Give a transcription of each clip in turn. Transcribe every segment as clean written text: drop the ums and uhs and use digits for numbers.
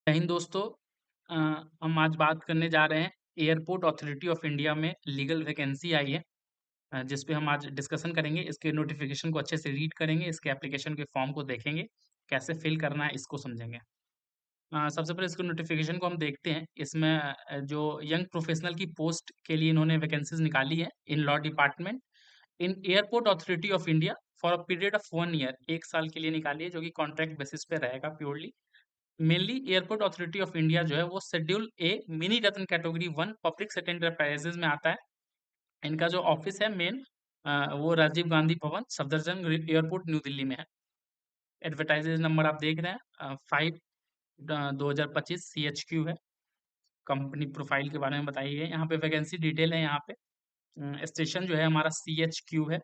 जय हिंद दोस्तों। अ, हम आज बात करने जा रहे हैं एयरपोर्ट अथॉरिटी ऑफ इंडिया में लीगल वैकेंसी आई है, जिस पे हम आज डिस्कशन करेंगे। इसके नोटिफिकेशन को अच्छे से रीड करेंगे, इसके एप्लीकेशन के फॉर्म को देखेंगे, कैसे फिल करना है इसको समझेंगे। सबसे पहले इसको नोटिफिकेशन को हम देखते हैं। इसमें जो यंग प्रोफेशनल की पोस्ट के लिए इन्होंने वैकेंसीज निकाली है in law department in airport authority of India for a period of 1 year, 1 साल के लिए निकाली है, जो कि कॉन्ट्रैक्ट बेसिस पे रहेगा purely. Mainly airport authority of India जो है वो शेड्यूल ए मिनी रत्न कैटेगरी 1 पब्लिक सेक्टर एंटरप्राइजेज में आता है। इनका जो ऑफिस है मेन, वो राजीव गांधी भवन सफदरजंग एयरपोर्ट न्यू दिल्ली में है। एडवर्टाइजेज नंबर आप देख रहे हैं 5/2025 CHQ है। कंपनी प्रोफाइल के बारे में बताई गई है। यहाँ पे वैकेंसी डिटेल है। यहाँ पे स्टेशन जो है हमारा CHQ है।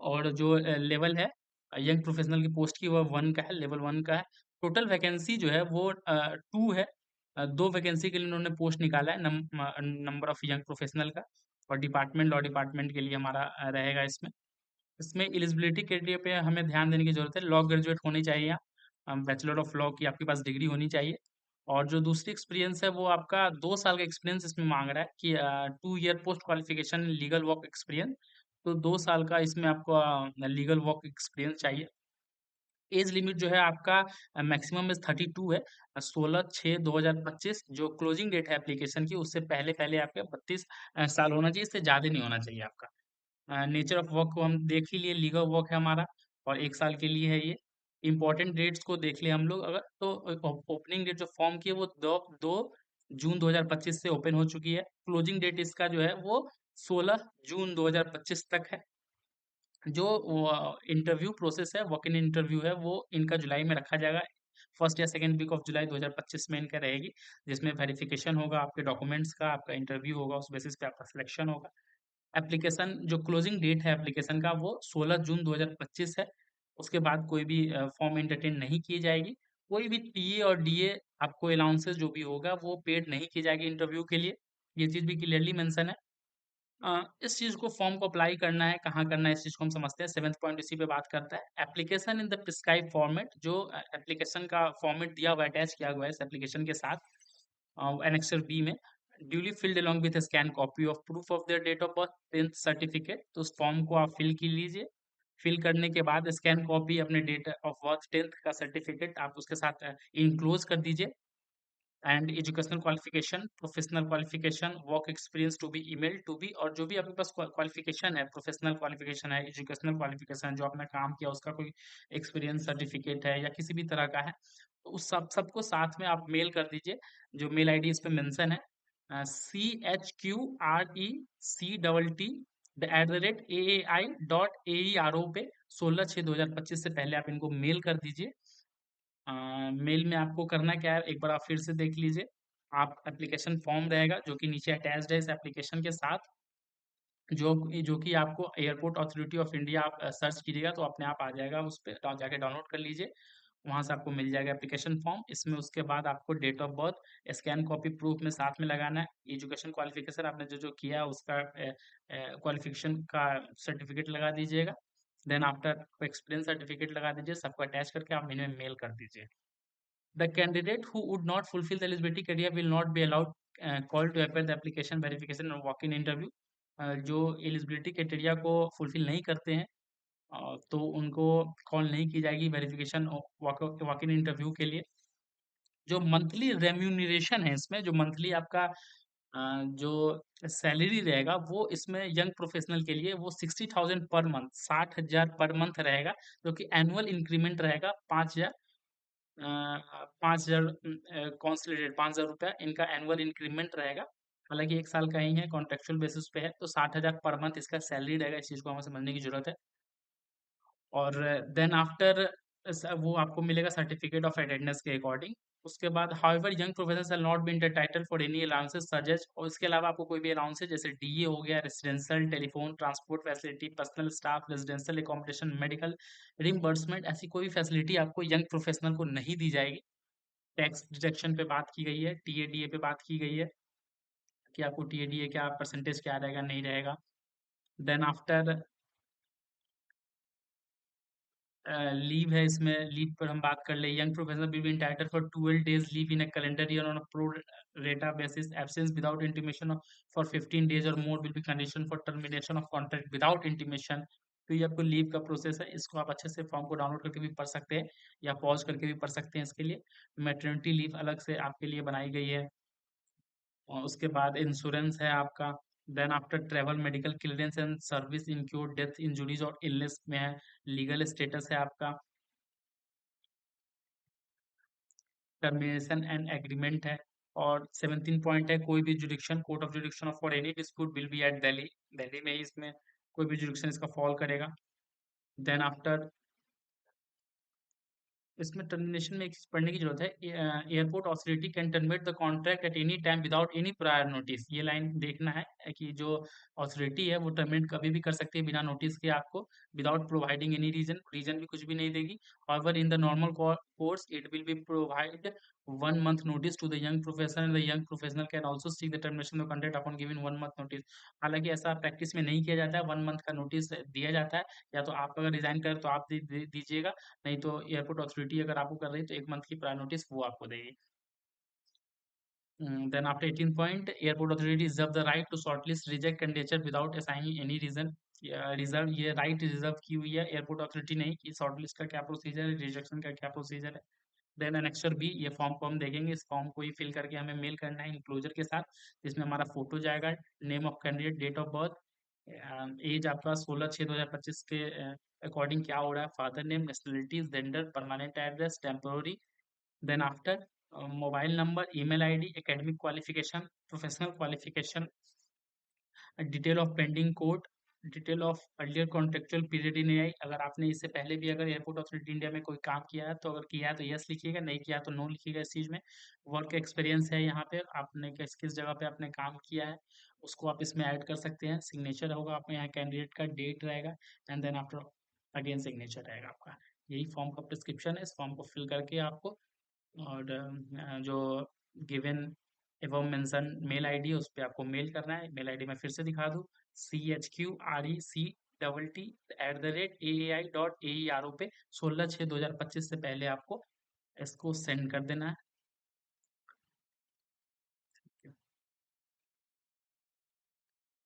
और जो लेवल है यंग प्रोफेशनल की पोस्ट की, वह 1 का है, लेवल 1 का है। टोटल वैकेंसी जो है वो 2 है। 2 वैकेंसी के लिए उन्होंने पोस्ट निकाला है, नंबर ऑफ यंग प्रोफेशनल का। और डिपार्टमेंट लॉ डिपार्टमेंट के लिए हमारा रहेगा इसमें। इसमें एलिजिबिलिटी क्राइटेरिया पे हमें ध्यान देने की जरूरत है। लॉ ग्रेजुएट होनी चाहिए, बैचलर ऑफ लॉ की आपके पास डिग्री होनी चाहिए। और जो दूसरी एक्सपीरियंस है वो आपका 2 साल का एक्सपीरियंस इसमें मांग रहा है कि 2 year post qualification legal work experience. तो 2 साल का इसमें आपको लीगल वर्क एक्सपीरियंस चाहिए। एज लिमिट जो है आपका मैक्सिमम एज 32 है। 16/6/2025 जो क्लोजिंग डेट है एप्लीकेशन की, उससे पहले पहले आपके 32 साल होना चाहिए, इससे ज़्यादा नहीं होना चाहिए आपका। नेचर ऑफ वर्क को हम देख ही लिए, लीगल वर्क है हमारा और 1 साल के लिए है ये। इंपॉर्टेंट डेट्स को देख ले हम लोग अगर, तो ओपनिंग डेट जो फॉर्म की है वो 2 जून 2025 से ओपन हो चुकी है। क्लोजिंग डेट इसका जो है वो 16 जून 2025 तक है। जो इंटरव्यू प्रोसेस है, वॉक इन इंटरव्यू है, वो इनका जुलाई में रखा जाएगा। फर्स्ट या सेकेंड वीक ऑफ जुलाई 2025 में इनका रहेगी, जिसमें वेरिफिकेशन होगा आपके डॉक्यूमेंट्स का, आपका इंटरव्यू होगा, उस बेसिस पे आपका सिलेक्शन होगा। एप्लीकेशन जो क्लोजिंग डेट है एप्लीकेशन का वो 16 जून 2025 है। उसके बाद कोई भी फॉर्म एंटरटेन नहीं की जाएगी। कोई भी टीए और डीए आपको अलाउंसेस जो भी होगा वो पेड नहीं की जाएगी इंटरव्यू के लिए। ये चीज़ भी क्लियरली मेंशन है। इस चीज़ को फॉर्म को अप्लाई करना है, कहाँ करना है, इस चीज़ को हम समझते हैं। 7th पॉइंट इसी पे बात करता है। Application in the prescribed format, जो एप्लीकेशन का फॉर्मेट दिया हुआ है, अटैच किया हुआ है इस एप्लीकेशन के साथ एनेक्सर बी में, duly filled along with scan copy of proof of their date of birth 10th certificate. तो उस फॉर्म को आप फिल की लीजिए। फिल करने के बाद स्कैन कॉपी अपने डेट ऑफ बर्थ 10th का सर्टिफिकेट आप उसके साथ इनक्लोज कर दीजिए। And educational qualification, professional qualification, work experience to be email to be, और जो भी आपके पास क्वालिफिकेशन है, प्रोफेशनल क्वालिफिकेशन है, एजुकेशनल क्वालिफिकेशन है, जो आपने काम किया उसका कोई एक्सपीरियंस सर्टिफिकेट है या किसी भी तरह का है, तो उस सबको साथ में आप मेल कर दीजिए। जो मेल आईडी इस पे मेंशन है, CHQRECTT @AAI.AERO पे 16/6/2025 से पहले आप इनको मेल कर दीजिए। मेल में आपको करना क्या है, एक बार आप फिर से देख लीजिए। आप एप्लीकेशन फॉर्म रहेगा जो कि नीचे अटैच्ड है इस एप्लीकेशन के साथ, जो कि आपको एयरपोर्ट अथॉरिटी ऑफ इंडिया आप सर्च कीजिएगा तो अपने आप आ जाएगा, उस पे जाके डाउनलोड कर लीजिए। वहाँ से आपको मिल जाएगा एप्लीकेशन फॉर्म। इसमें उसके बाद आपको date of birth, scan copy proof में साथ में लगाना है। एजुकेशन क्वालिफिकेशन आपने जो जो किया है उसका क्वालिफिकेशन का सर्टिफिकेट लगा दीजिएगा। देन आफ्टर एक्सपीरियंस सर्टिफिकेट लगा दीजिए। सबको अटैच करके आप इन्हें मेल कर दीजिए। The candidate who would not fulfill the eligibility criteria will not be allowed call to appear the application verification or walk-in interview। जो एलिजिबिलिटी क्राइटेरिया को फुलफिल नहीं करते हैं, तो उनको कॉल नहीं की जाएगी वेरिफिकेशन वॉक इन इंटरव्यू के लिए। जो मंथली रेम्यूनरेशन है इसमें, जो मंथली आपका जो सैलरी रहेगा वो इसमें यंग प्रोफेशनल के लिए वो 60,000 पर मंथ, 60,000 पर मंथ रहेगा, जो कि एनुअल इंक्रीमेंट रहेगा 5,000। 5,000 कॉन्सोलिडेटेड 5,000 रुपया इनका एनुअल इंक्रीमेंट रहेगा। हालांकि 1 साल का ही है, कॉन्ट्रेक्चुअल बेसिस पे है, तो 60,000 पर मंथ इसका सैलरी रहेगा। इस चीज़ को हमें समझने की जरूरत है। और देन आफ्टर वो आपको मिलेगा सर्टिफिकेट ऑफ अटेंडेंस के अकॉर्डिंग। उसके बाद however young professionals are not been title for any allowances such as, और इसके अलावा आपको कोई भी अलाउंसेस जैसे डीए हो गया, residential, telephone, transport facility, personal staff, residential accommodation, medical reimbursement, ऐसी कोई फैसिलिटी आपको यंग प्रोफेशनल को नहीं दी जाएगी। टैक्स डिडक्शन पे बात की गई है, टीए डीए पे बात की गई है कि आपको टीए डीए क्या परसेंटेज क्या रहेगा, नहीं रहेगा। देन आफ्टर लीव है, इसमें लीव पर हम बात कर ले। Young professional will be entitled for 12 days leave in a calendar year on a pro rata basis. Absence without intimation for 15 days और more will be condition for termination of contract without intimation. तो ये आपको leave का process है, इसको आप अच्छे से फॉर्म को डाउनलोड करके भी पढ़ सकते हैं या पॉज करके भी पढ़ सकते हैं। इसके लिए मैटरनिटी लीव अलग से आपके लिए बनाई गई है। और उसके बाद इंश्योरेंस है आपका। Then after travel medical clearance and service include death injuries और इलनेस में है। लीगल स्टेटस है आपका, टर्मिनेशन एंड एग्रीमेंट है। और 17 पॉइंट है, कोई भी jurisdiction court of jurisdiction for any dispute will be at Delhi. Delhi में ही इसमें कोई भी जुडिक्शन इसका फॉल करेगा। देन आफ्टर इसमें टर्मिनेशन में एक चीज पढ़ने की जरूरत है। Airport authority can terminate the contract at any time without any prior notice. ये लाइन देखना है कि जो अथॉरिटी है वो टर्मिनेट कभी भी कर सकती है बिना नोटिस के आपको, without providing any reason. Reason भी कुछ भी नहीं देगी। However, in the normal course, it will be provide 1 month notice to the young professional. The young professional can also seek the termination of contract upon giving 1 month notice. हालांकि ऐसा practice में नहीं किया जाता है, 1 मंथ का notice दिया जाता है। या तो आप अगर रिजाइन करें तो आप दीजिएगा, नहीं तो एयरपोर्ट अथॉरिटी अगर आपको कर रही है तो 1 मंथ की प्रायर नोटिस वो आपको देगी। Then after 18 point, airport authority reserve the right to shortlist reject candidature without assigning any reason। Reserve, ये राइट रिजर्व की हुई है एयरपोर्ट अथॉरिटी नहीं कि शॉर्टलिस्ट का क्या प्रोसीजर है, रिजेक्शन का क्या प्रोसीजर है। देन एनेक्सर बी, ये फॉर्म को हम देखेंगे। इस फॉर्म को ही फिल करके हमें मेल करना है इंक्लोजर के साथ, जिसमें हमारा फोटो जाएगा, name of candidate, date of birth, age आपका 16/6/2025 के अकॉर्डिंग क्या हो रहा है, father name, nationality, gender, permanent address, temporary. Then after mobile number, email ID, academic qualification, professional qualification, detail of pending court, detail of earlier contractual period in AI. अगर आपने इससे पहले भी अगर एयरपोर्ट अथॉरिटी इंडिया में कोई काम किया है तो अगर किया है तो यस लिखिएगा, नहीं किया तो नो लिखिएगा इस चीज़ में। वर्क एक्सपीरियंस है यहाँ पे, आपने किस किस जगह पे आपने काम किया है उसको आप इसमें ऐड कर सकते हैं। सिग्नेचर होगा आपका यहाँ, कैंडिडेट का डेट रहेगा, and then after again signature रहेगा आपका। यही फॉर्म का प्रिस्क्रिप्शन है। इस फॉर्म को फिल करके आपको, और जो गिवन एवं मेंशन मेल आईडी है उस पर आपको मेल करना है। मेल आईडी मैं फिर से दिखा दूँ, CHQREC@AAI.AERO पे 16/6/2025 से पहले आपको इसको सेंड कर देना है।